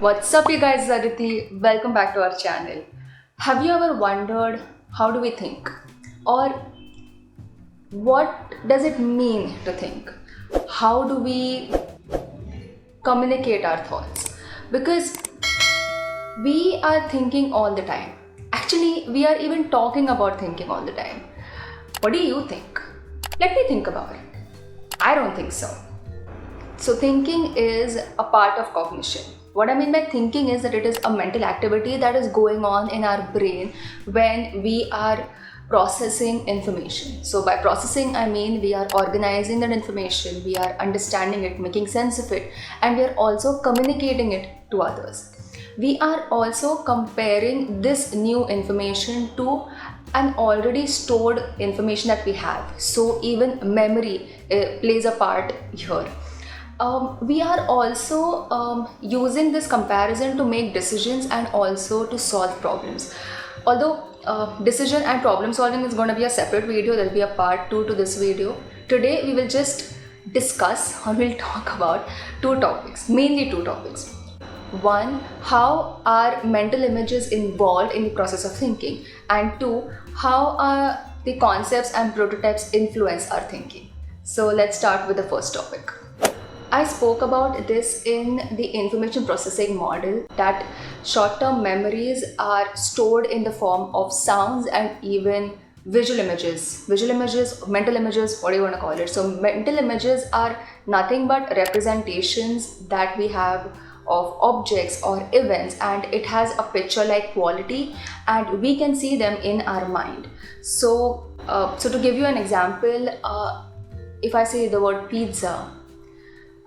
What's up, you guys? Aditi. Welcome back to our channel. Have you ever wondered how do we think? Or what does it mean to think? How do we communicate our thoughts? Because we are thinking all the time. Actually, we are even talking about thinking all the time. What do you think? Let me think about it. I don't think so. So, thinking is a part of cognition. What I mean by thinking is that it is a mental activity that is going on in our brain when we are processing information. So, by processing, I mean we are organizing that information, we are understanding it, making sense of it, and we are also communicating it to others. We are also comparing this new information to an already stored information that we have. So, even memory plays a part here. We are also using this comparison to make decisions and also to solve problems. Although decision and problem solving is going to be a separate video, there will be a part 2 to this video. Today we will just discuss or we'll talk about two topics, mainly two topics. One, how are mental images involved in the process of thinking, and two, how are the concepts and prototypes influence our thinking. So let's start with the first topic. I spoke about this in the information processing model that short-term memories are stored in the form of sounds and even visual images. Visual images, mental images, what do you want to call it? So mental images are nothing but representations that we have of objects or events, and it has a picture-like quality and we can see them in our mind. So to give you an example, if I say the word pizza,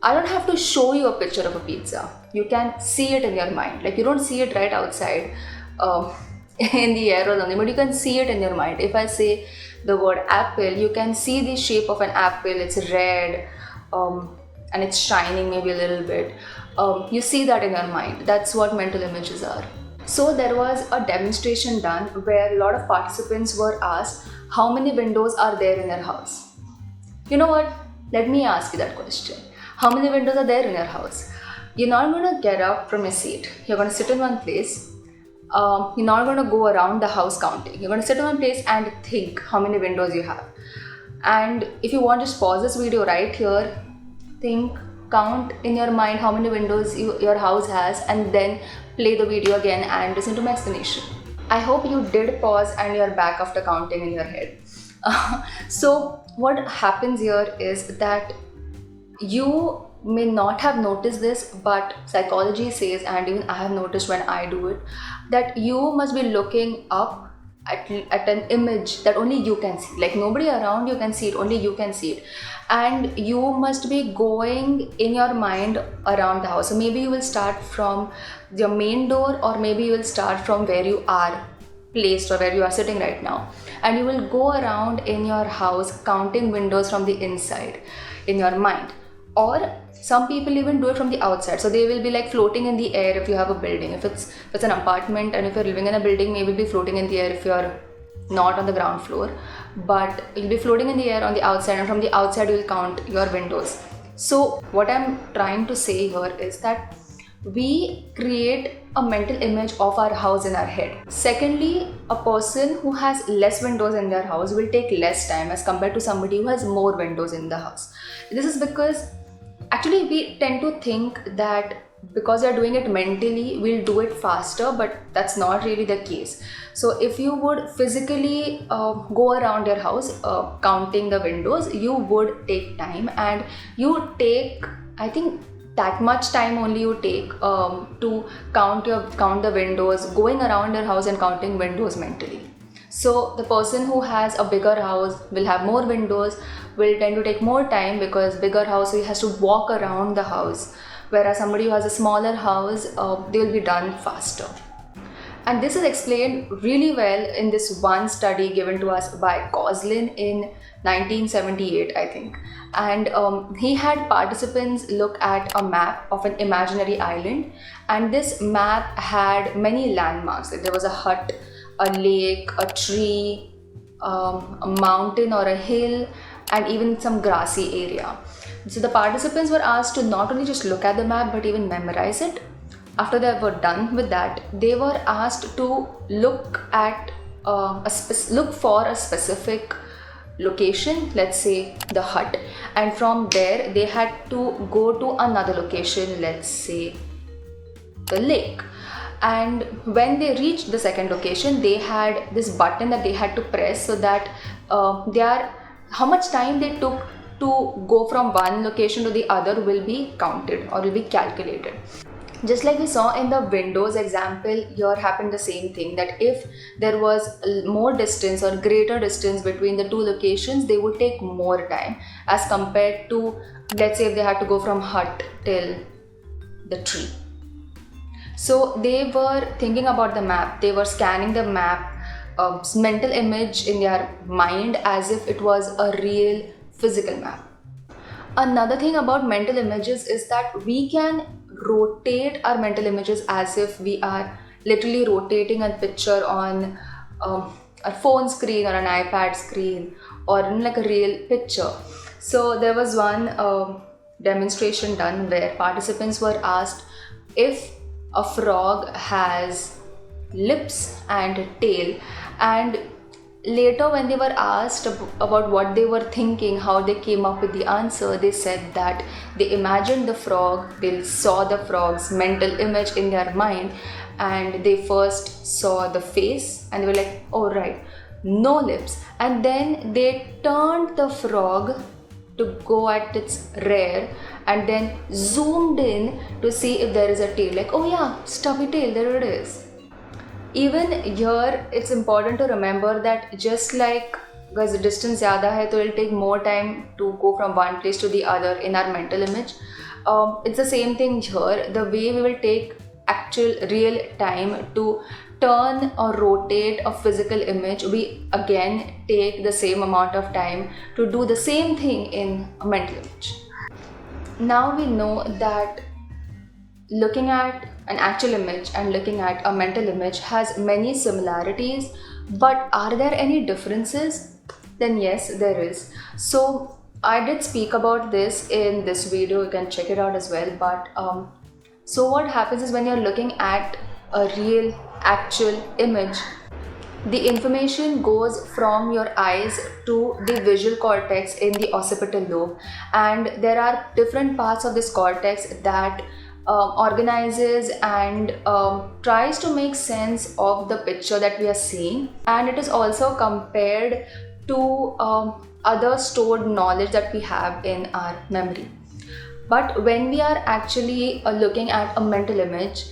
I don't have to show you a picture of a pizza. You can see it in your mind. Like, you don't see it right outside in the air or something, but you can see it in your mind. If I say the word apple, you can see the shape of an apple. It's red and it's shining maybe a little bit. You see that in your mind. That's what mental images are. So there was a demonstration done where a lot of participants were asked how many windows are there in their house. You know what? Let me ask you that question. How many windows are there in your house? You're not going to get up from your seat. You're going to sit in one place. You're not going to go around the house counting. You're going to sit in one place and think how many windows you have. And if you want, just pause this video right here. Think, count in your mind how many windows your house has, and then play the video again and listen to my explanation. I hope you did pause and you're back after counting in your head. So what happens here is that you may not have noticed this, but psychology says, and even I have noticed when I do it, that you must be looking up at an image that only you can see. Like, nobody around you can see it, only you can see it. And you must be going in your mind around the house. So maybe you will start from your main door, or maybe you will start from where you are placed or where you are sitting right now. And you will go around in your house counting windows from the inside in your mind. Or some people even do it from the outside. So they will be like floating in the air if you have a building. If it's an apartment, and if you're living in a building, maybe be floating in the air if you're not on the ground floor. But you'll be floating in the air on the outside, and from the outside you'll count your windows. So what I'm trying to say here is that we create a mental image of our house in our head. Secondly, a person who has less windows in their house will take less time as compared to somebody who has more windows in the house. This is because actually we tend to think that because we are doing it mentally, we'll do it faster, but that's not really the case. So if you would physically go around your house counting the windows, you would take time, and you take, I think, that much time only you take to count the windows, going around your house and counting windows mentally. So the person who has a bigger house will have more windows, will tend to take more time, because bigger house, he has to walk around the house, whereas somebody who has a smaller house, they will be done faster. And this is explained really well in this one study given to us by Coslin in 1978, I think. And he had participants look at a map of an imaginary island, and this map had many landmarks. Like, there was a hut, a lake, a tree, a mountain or a hill, and even some grassy area. So the participants were asked to not only just look at the map but even memorize it. after they were done with that, they were asked to look at look for a specific location, let's say the hut, and from there they had to go to another location, let's say the lake. And when they reached the second location, they had this button that they had to press, so that how much time they took to go from one location to the other will be counted or will be calculated. Just like we saw in the windows example, here happened the same thing, that if there was more distance or greater distance between the two locations, they would take more time as compared to, let's say, if they had to go from hut till the tree. So they were thinking about the map, they were scanning the map, mental image in their mind as if it was a real physical map. Another thing about mental images is that we can rotate our mental images as if we are literally rotating a picture on a phone screen or an iPad screen or in like a real picture. So there was one demonstration done where participants were asked if a frog has lips and tail, and later when they were asked about what they were thinking, how they came up with the answer, they said that they imagined the frog, they saw the frog's mental image in their mind, and they first saw the face and they were like, oh right, no lips, and then they turned the frog to go at its rear and then zoomed in to see if there is a tail, like, oh yeah, stubby tail, there it is. Even here it's important to remember that just like, because the distance zyada hai, so it will take more time to go from one place to the other in our mental image. It's the same thing here. The way we will take actual real time to turn or rotate a physical image, we again take the same amount of time to do the same thing in a mental image. Now we know that looking at an actual image and looking at a mental image has many similarities, but are there any differences? Then yes, there is. So I did speak about this in this video, you can check it out as well. But so what happens is when you're looking at a real actual image, the information goes from your eyes to the visual cortex in the occipital lobe, and there are different parts of this cortex that organizes and tries to make sense of the picture that we are seeing, and it is also compared to other stored knowledge that we have in our memory. But when we are actually looking at a mental image,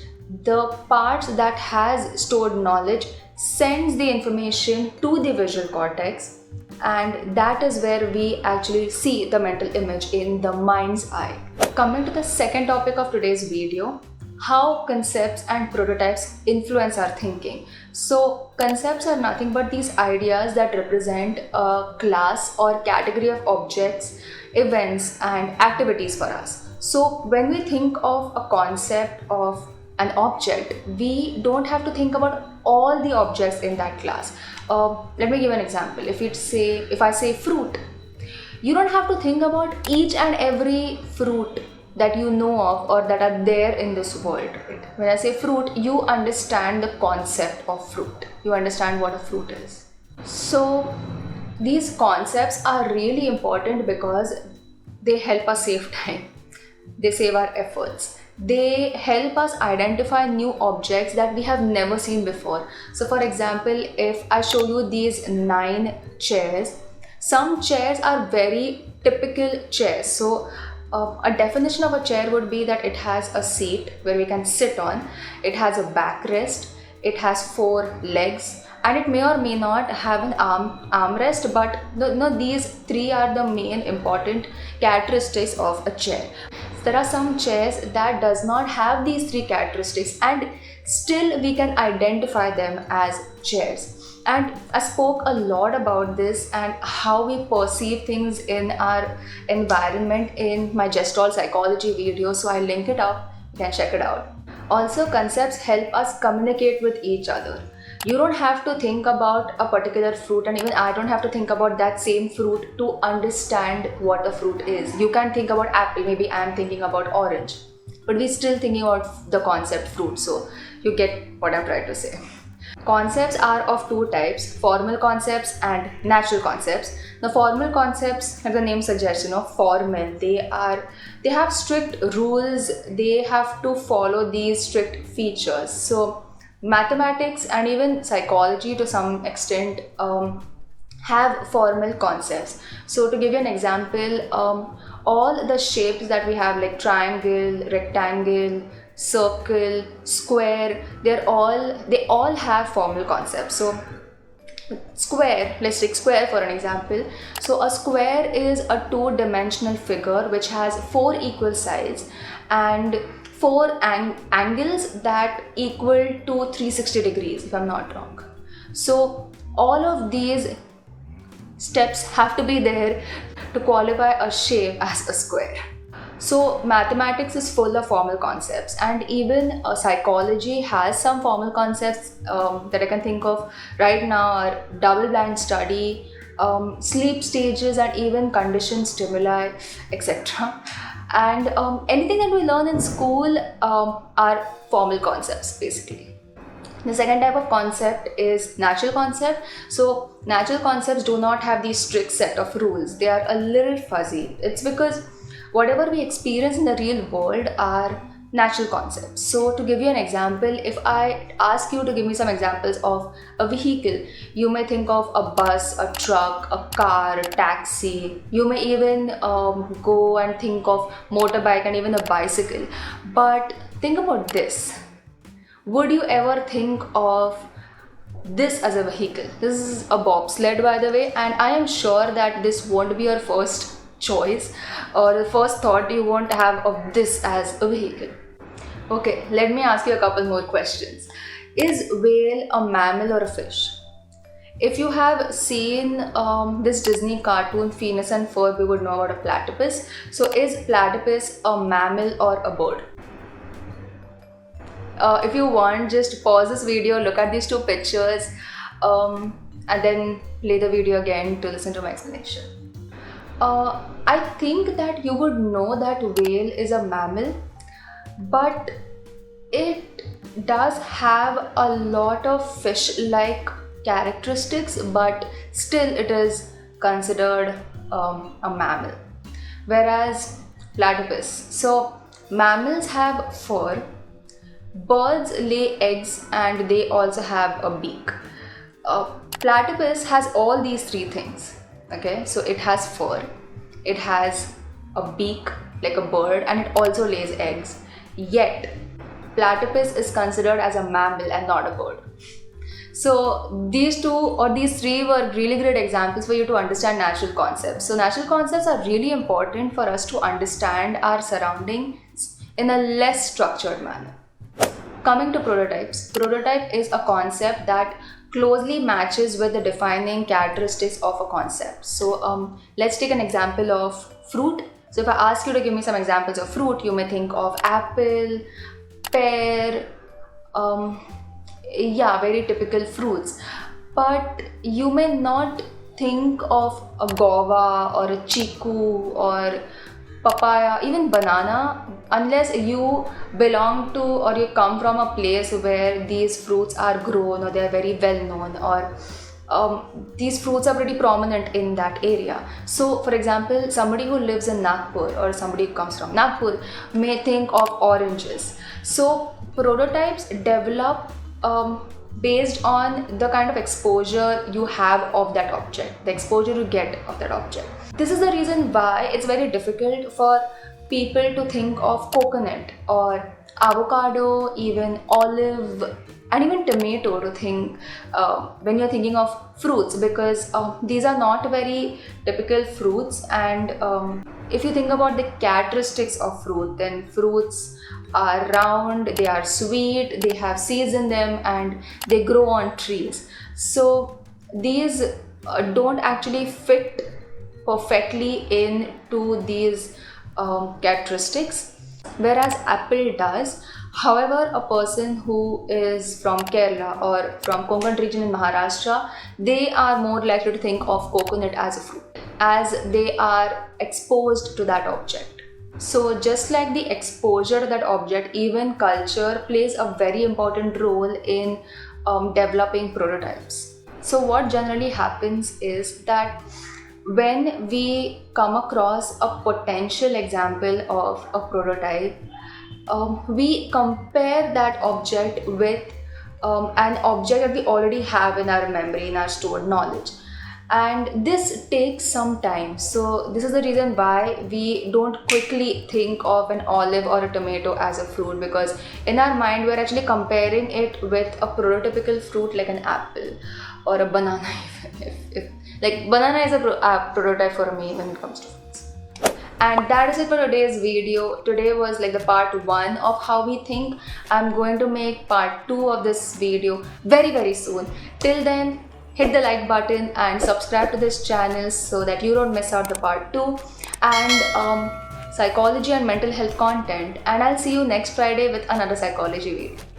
the parts that has stored knowledge sends the information to the visual cortex, and that is where we actually see the mental image in the mind's eye. Coming to the second topic of today's video, how concepts and prototypes influence our thinking. So concepts are nothing but these ideas that represent a class or category of objects, events and activities for us. So when we think of a concept of an object, we don't have to think about all the objects in that class. Let me give an example. If I say fruit, you don't have to think about each and every fruit that you know of or that are there in this world. Right? When I say fruit, you understand the concept of fruit. You understand what a fruit is. So these concepts are really important because they help us save time. They save our efforts. They help us identify new objects that we have never seen before. So for example, if I show you these 9 chairs, some chairs are very typical chairs. So a definition of a chair would be that it has a seat where we can sit on, it has a backrest, it has 4 legs, and it may or may not have an armrest, but these 3 are the main important characteristics of a chair. There are some chairs that does not have these 3 characteristics, and still we can identify them as chairs. And I spoke a lot about this and how we perceive things in our environment in my gestalt psychology video, so I'll link it up, you can check it out. Also, concepts help us communicate with each other. You don't have to think about a particular fruit, and even I don't have to think about that same fruit to understand what a fruit is. You can think about apple, maybe I'm thinking about orange. but we're still thinking about the concept fruit. So you get what I'm trying to say. Concepts are of two types: formal concepts and natural concepts. The formal concepts, as the name suggests, formal, they have strict rules, they have to follow these strict features. So mathematics and even psychology to some extent have formal concepts. So to give you an example, all the shapes that we have, like triangle, rectangle, circle, square, they all have formal concepts. So square, let's take square for an example. So a square is a two-dimensional figure which has four equal sides and four angles that equal to 360 degrees, if I'm not wrong. So all of these steps have to be there to qualify a shape as a square. So mathematics is full of formal concepts, and even psychology has some formal concepts that I can think of right now are double-blind study, sleep stages, and even conditioned stimuli, etc. And anything that we learn in school are formal concepts basically. The second type of concept is natural concept. So natural concepts do not have these strict set of rules. They are a little fuzzy. It's because whatever we experience in the real world are natural concepts. So to give you an example, if I ask you to give me some examples of a vehicle, you may think of a bus, a truck, a car, a taxi. You may even go and think of motorbike and even a bicycle. But think about this. Would you ever think of this as a vehicle? This is a bobsled, by the way, and I am sure that this won't be your first choice or the first thought you won't have of this as a vehicle. Okay, let me ask you a couple more questions. Is whale a mammal or a fish? If you have seen this Disney cartoon Phineas and Ferb, you would know about a platypus. So is platypus a mammal or a bird? If you want, just pause this video, look at these two pictures, and then play the video again to listen to my explanation. I think that you would know that whale is a mammal, but it does have a lot of fish-like characteristics, but still it is considered a mammal. Whereas platypus, so mammals have fur, birds lay eggs, and they also have a beak. Platypus has all these three things. Okay, so it has fur, it has a beak like a bird, and it also lays eggs. Yet platypus is considered as a mammal and not a bird. So these two or these three were really great examples for you to understand natural concepts. So natural concepts are really important for us to understand our surroundings in a less structured manner. Coming to prototypes, prototype is a concept that closely matches with the defining characteristics of a concept. So let's take an example of fruit. So if I ask you to give me some examples of fruit, you may think of apple, pear, very typical fruits. But you may not think of a guava or a chiku or papaya, even banana, unless you belong to or you come from a place where these fruits are grown or they are very well known, or these fruits are pretty prominent in that area. So for example, somebody who lives in Nagpur or somebody who comes from Nagpur may think of oranges. So prototypes develop based on the kind of exposure you have of that object, the exposure you get of that object. This is the reason why it's very difficult for people to think of coconut or avocado, even olive, and even tomato to think when you're thinking of fruits, because these are not very typical fruits. And if you think about the characteristics of fruit, then fruits are round, they are sweet, they have seeds in them, and they grow on trees. So these don't actually fit perfectly into these characteristics, whereas apple does. However, a person who is from Kerala or from Konkan region in Maharashtra, they are more likely to think of coconut as a fruit, as they are exposed to that object. So just like the exposure to that object, even culture plays a very important role in developing prototypes. So what generally happens is that when we come across a potential example of a prototype, we compare that object with an object that we already have in our memory, in our stored knowledge. And this takes some time. So, this is the reason why we don't quickly think of an olive or a tomato as a fruit, because in our mind, we're actually comparing it with a prototypical fruit like an apple or a banana. If like banana is a prototype for me when it comes to fruits. And that is it for today's video. Today was like the part 1 of how we think. I'm going to make part 2 of this video very soon. Till then, hit the like button and subscribe to this channel so that you don't miss out the part 2 and psychology and mental health content. And I'll see you next Friday with another psychology video.